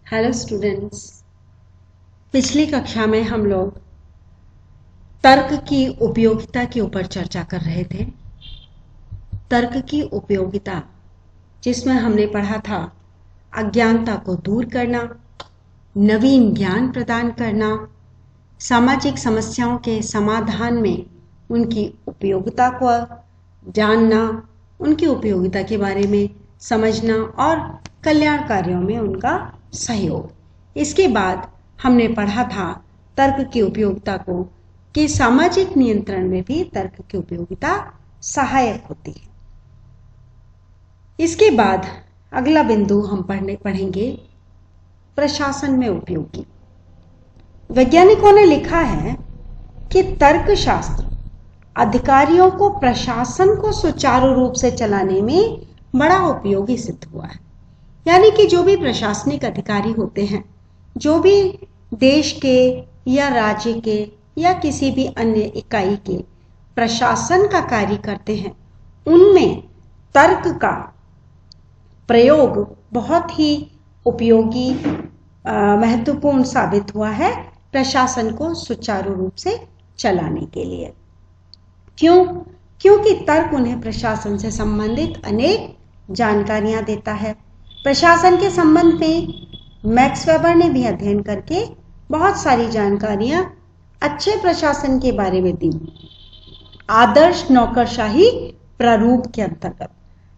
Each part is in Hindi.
Hello students. पिछली कक्षा में हम लोग तर्क की उपयोगिता के ऊपर चर्चा कर रहे थे। तर्क की उपयोगिता, जिसमें हमने पढ़ा था अज्ञानता को दूर करना, नवीन ज्ञान प्रदान करना, सामाजिक समस्याओं के समाधान में उनकी उपयोगिता को जानना, उनकी उपयोगिता के बारे में समझना और कल्याण कार्यों में उनका सहयोग। इसके बाद हमने पढ़ा था तर्क की उपयोगिता को कि सामाजिक नियंत्रण में भी तर्क की उपयोगिता सहायक होती है। इसके बाद अगला बिंदु हम पढ़ेंगे प्रशासन में उपयोगी। वैज्ञानिकों ने लिखा है कि तर्कशास्त्र अधिकारियों को प्रशासन को सुचारू रूप से चलाने में बड़ा उपयोगी सिद्ध हुआ है। यानी कि जो भी प्रशासनिक अधिकारी होते हैं, जो भी देश के या राज्य के या किसी भी अन्य इकाई के प्रशासन का कार्य करते हैं, उनमें तर्क का प्रयोग बहुत ही उपयोगी महत्वपूर्ण साबित हुआ है प्रशासन को सुचारू रूप से चलाने के लिए। क्यों? क्योंकि तर्क उन्हें प्रशासन से संबंधित अनेक जानकारियां देता है। प्रशासन के संबंध में मैक्स वेबर ने भी अध्ययन करके बहुत सारी जानकारियां अच्छे प्रशासन के बारे में दी। आदर्श नौकरशाही प्रारूप के अंतर्गत,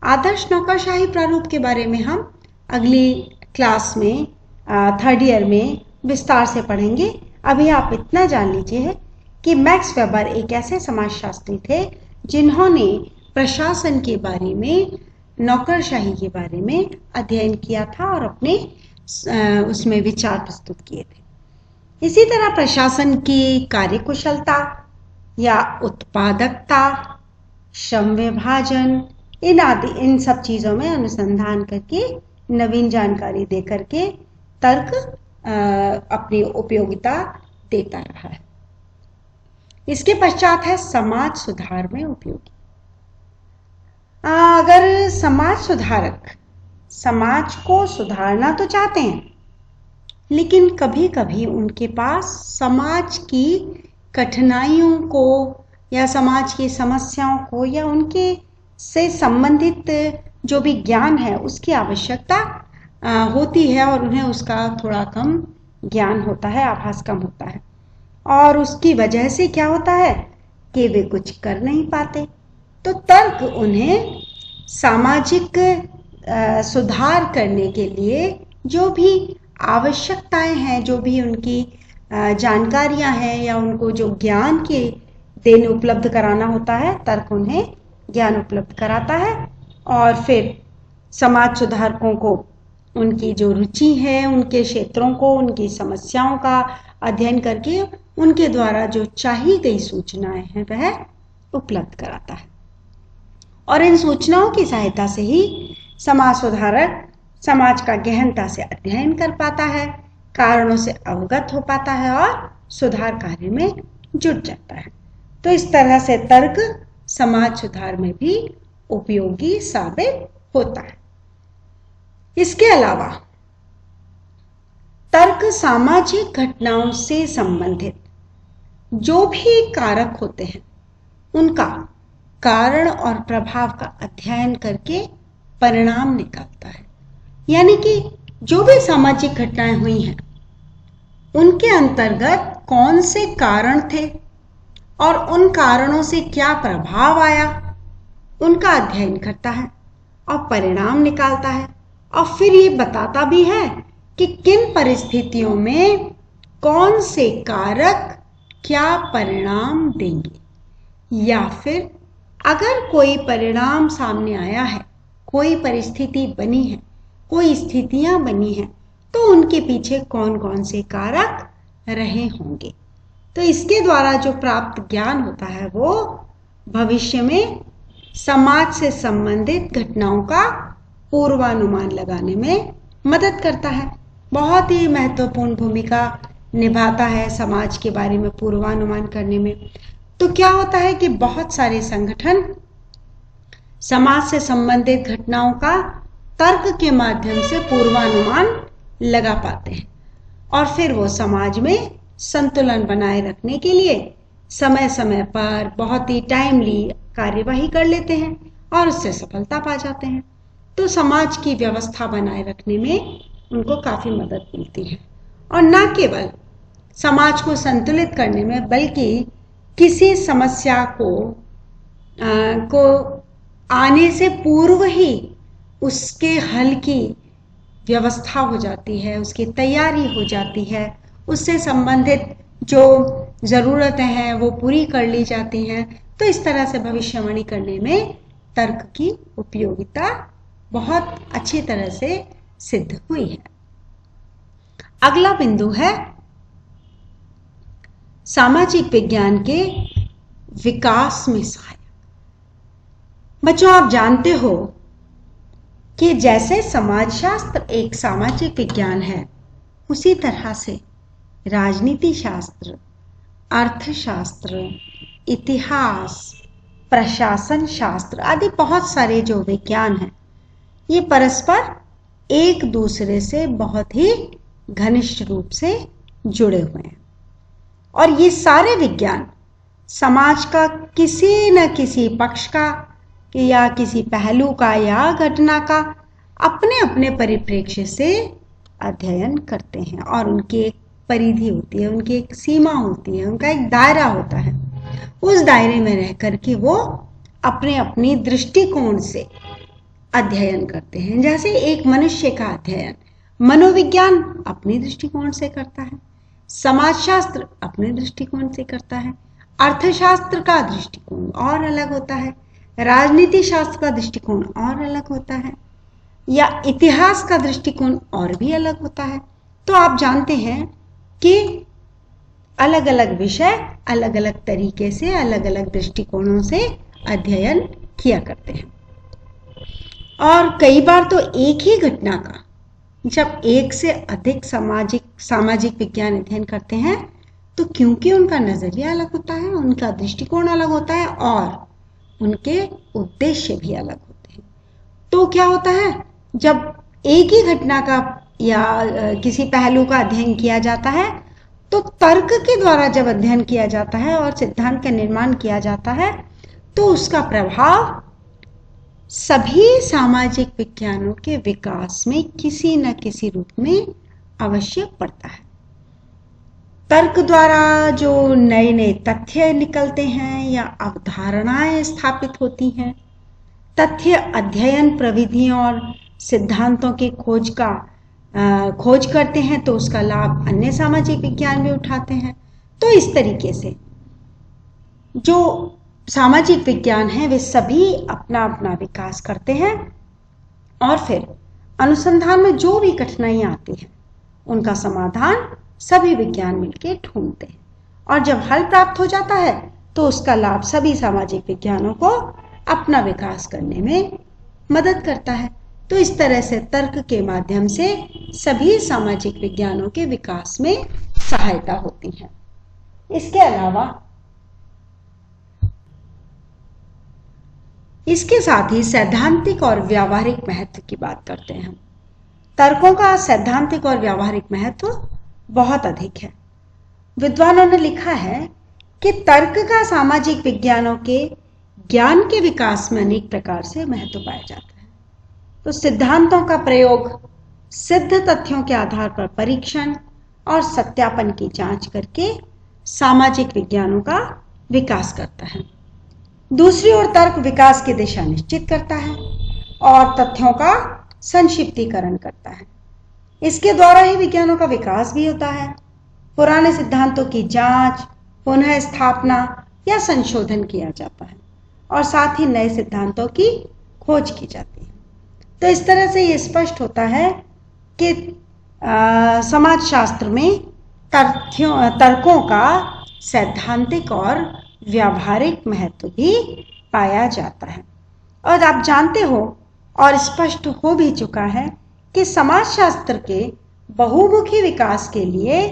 आदर्श नौकरशाही प्रारूप के बारे में हम अगली क्लास में थर्ड ईयर में विस्तार से पढ़ेंगे। अभी आप इतना जान लीजिए कि मैक्स वेबर एक ऐसे समाजशास्त्री थे जिन्होंने प्रशासन के बारे में, नौकरशाही के बारे में अध्ययन किया था और अपने उसमें विचार प्रस्तुत किए थे। इसी तरह प्रशासन की कार्यकुशलता या उत्पादकता, श्रम विभाजन, इन सब चीजों में अनुसंधान करके नवीन जानकारी दे करके तर्क अपनी उपयोगिता देता रहा है। इसके पश्चात है समाज सुधार में उपयोगी। अगर समाज सुधारक समाज को सुधारना तो चाहते हैं, लेकिन कभी कभी उनके पास समाज की कठिनाइयों को या समाज की समस्याओं को या उनके से संबंधित जो भी ज्ञान है उसकी आवश्यकता होती है और उन्हें उसका थोड़ा कम ज्ञान होता है, आभास कम होता है, और उसकी वजह से क्या होता है कि वे कुछ कर नहीं पाते। तो तर्क उन्हें सामाजिक सुधार करने के लिए जो भी आवश्यकताएं हैं, जो भी उनकी जानकारियां हैं या उनको जो ज्ञान के देने उपलब्ध कराना होता है, तर्क उन्हें ज्ञान उपलब्ध कराता है। और फिर समाज सुधारकों को उनकी जो रुचि है, उनके क्षेत्रों को, उनकी समस्याओं का अध्ययन करके उनके द्वारा जो चाही गई सूचनाएं हैं वह उपलब्ध कराता है। और इन सूचनाओं की सहायता से ही समाज सुधारक समाज का गहनता से अध्ययन कर पाता है, कारणों से अवगत हो पाता है और सुधार कार्य में जुट जाता है। तो इस तरह से तर्क समाज सुधार में भी उपयोगी साबित होता है। इसके अलावा तर्क सामाजिक घटनाओं से संबंधित जो भी कारक होते हैं उनका कारण और प्रभाव का अध्ययन करके परिणाम निकालता है। यानी कि जो भी सामाजिक घटनाएं हुई हैं उनके अंतर्गत कौन से कारण थे और उन कारणों से क्या प्रभाव आया, उनका अध्ययन करता है और परिणाम निकालता है। और फिर ये बताता भी है कि किन परिस्थितियों में कौन से कारक क्या परिणाम देंगे, या फिर अगर कोई परिणाम सामने आया है, कोई परिस्थिति बनी है, कोई स्थितियां बनी हैं, तो उनके पीछे कौन कौन से कारक रहे होंगे। तो इसके द्वारा जो प्राप्त ज्ञान होता है वो भविष्य में समाज से संबंधित घटनाओं का पूर्वानुमान लगाने में मदद करता है। बहुत ही महत्वपूर्ण भूमिका निभाता है समाज के बारे में पूर्वानुमान करने में। तो क्या होता है कि बहुत सारे संगठन समाज से संबंधित घटनाओं का तर्क के माध्यम से पूर्वानुमान लगा पाते हैं और फिर वो समाज में संतुलन बनाए रखने के लिए समय समय पर बहुत ही टाइमली कार्यवाही कर लेते हैं और उससे सफलता पा जाते हैं। तो समाज की व्यवस्था बनाए रखने में उनको काफी मदद मिलती है और न केवल समाज को संतुलित करने में बल्कि किसी समस्या को आने से पूर्व ही उसके हल की व्यवस्था हो जाती है, उसकी तैयारी हो जाती है, उससे संबंधित जो ज़रूरतें हैं वो पूरी कर ली जाती हैं। तो इस तरह से भविष्यवाणी करने में तर्क की उपयोगिता बहुत अच्छी तरह से सिद्ध हुई है। अगला बिंदु है सामाजिक विज्ञान के विकास में सहायक। बच्चों, आप जानते हो कि जैसे समाजशास्त्र एक सामाजिक विज्ञान है, उसी तरह से राजनीति शास्त्र, अर्थशास्त्र, इतिहास, प्रशासन शास्त्र आदि बहुत सारे जो विज्ञान हैं, ये परस्पर एक दूसरे से बहुत ही घनिष्ठ रूप से जुड़े हुए हैं और ये सारे विज्ञान समाज का किसी न किसी पक्ष का या किसी पहलू का या घटना का अपने अपने परिप्रेक्ष्य से अध्ययन करते हैं और उनकी एक परिधि होती है, उनकी एक सीमा होती है, उनका एक दायरा होता है। उस दायरे में रह करके वो अपने अपनी दृष्टिकोण से अध्ययन करते हैं। जैसे एक मनुष्य का अध्ययन मनोविज्ञान अपने दृष्टिकोण से करता है, समाजशास्त्र अपने दृष्टिकोण से करता है, अर्थशास्त्र का दृष्टिकोण और अलग होता है, राजनीति शास्त्र का दृष्टिकोण और अलग होता है, या इतिहास का दृष्टिकोण और भी अलग होता है। तो आप जानते हैं कि अलग अलग विषय अलग अलग तरीके से अलग अलग दृष्टिकोणों से अध्ययन किया करते हैं और कई बार तो एक ही घटना का जब एक से अधिक सामाजिक विज्ञान अध्ययन करते हैं तो क्योंकि उनका नजरिया अलग होता है, उनका दृष्टिकोण अलग होता है और उनके उद्देश्य भी अलग होते हैं, तो क्या होता है, जब एक ही घटना का या किसी पहलू का अध्ययन किया जाता है तो तर्क के द्वारा जब अध्ययन किया जाता है और सिद्धांत का निर्माण किया जाता है तो उसका प्रभाव सभी सामाजिक विज्ञानों के विकास में किसी न किसी रूप में अवश्य पड़ता है। तर्क द्वारा जो नए नए तथ्य निकलते हैं या अवधारणाएं स्थापित होती हैं, तथ्य अध्ययन प्रविधियों और सिद्धांतों की खोज करते हैं तो उसका लाभ अन्य सामाजिक विज्ञान भी उठाते हैं। तो इस तरीके से जो सामाजिक विज्ञान है वे सभी अपना अपना विकास करते हैं और फिर अनुसंधान में जो भी कठिनाइयां आती हैं उनका समाधान सभी विज्ञान मिलकर ढूंढते हैं और जब हल प्राप्त हो जाता है तो उसका लाभ सभी सामाजिक विज्ञानों को अपना विकास करने में मदद करता है। तो इस तरह से तर्क के माध्यम से सभी सामाजिक विज्ञानों के विकास में सहायता होती है। इसके अलावा इसके साथ ही सैद्धांतिक और व्यावहारिक महत्व की बात करते हैं हम। तर्कों का सैद्धांतिक और व्यावहारिक महत्व बहुत अधिक है। विद्वानों ने लिखा है कि तर्क का सामाजिक विज्ञानों के ज्ञान के विकास में अनेक प्रकार से महत्व पाया जाता है। तो सिद्धांतों का प्रयोग सिद्ध तथ्यों के आधार पर परीक्षण और सत्यापन की जांच करके सामाजिक विज्ञानों का विकास करता है। दूसरी ओर तर्क विकास की दिशा निश्चित करता है और तथ्यों का संक्षिप्तीकरण करता है। इसके द्वारा ही विज्ञानों का विकास भी होता है। पुराने सिद्धांतों की जांच, पुनः स्थापना या संशोधन किया जाता है और साथ ही नए सिद्धांतों की खोज की जाती है। तो इस तरह से ये स्पष्ट होता है कि समाजशास्त्र में तर्कों का सैद्धांतिक और व्यावहारिक महत्व भी पाया जाता है। और आप जानते हो और स्पष्ट हो भी चुका है कि समाजशास्त्र के बहुमुखी विकास के लिए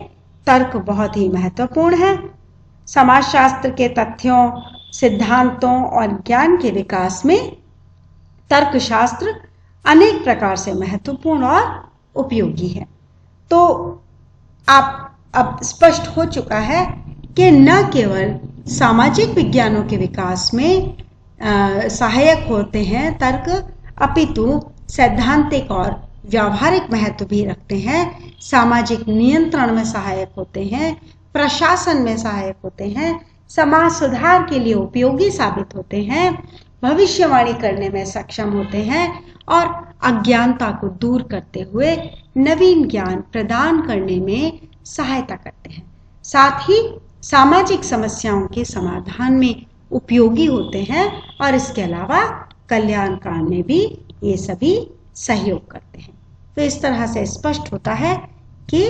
तर्क बहुत ही महत्वपूर्ण है। समाजशास्त्र के तथ्यों, सिद्धांतों और ज्ञान के विकास में तर्कशास्त्र अनेक प्रकार से महत्वपूर्ण और उपयोगी है। तो आप अब स्पष्ट हो चुका है कि न केवल सामाजिक विज्ञानों के विकास में सहायक होते हैं तर्क, अपितु सैद्धांतिक और व्यावहारिक महत्व भी रखते हैं। सामाजिक नियंत्रण में सहायक होते हैं, प्रशासन में सहायक होते हैं, समाज सुधार के लिए उपयोगी साबित होते हैं, भविष्यवाणी करने में सक्षम होते हैं और अज्ञानता को दूर करते हुए नवीन ज्ञान प्रदान करने में सहायता करते हैं। साथ ही सामाजिक समस्याओं के समाधान में उपयोगी होते हैं और इसके अलावा कल्याण काम में भी ये सभी सहयोग करते हैं। तो इस तरह से स्पष्ट होता है कि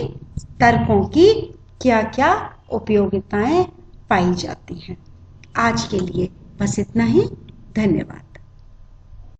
तर्कों की क्या क्या उपयोगिताएं पाई जाती हैं। आज के लिए बस इतना ही। धन्यवाद।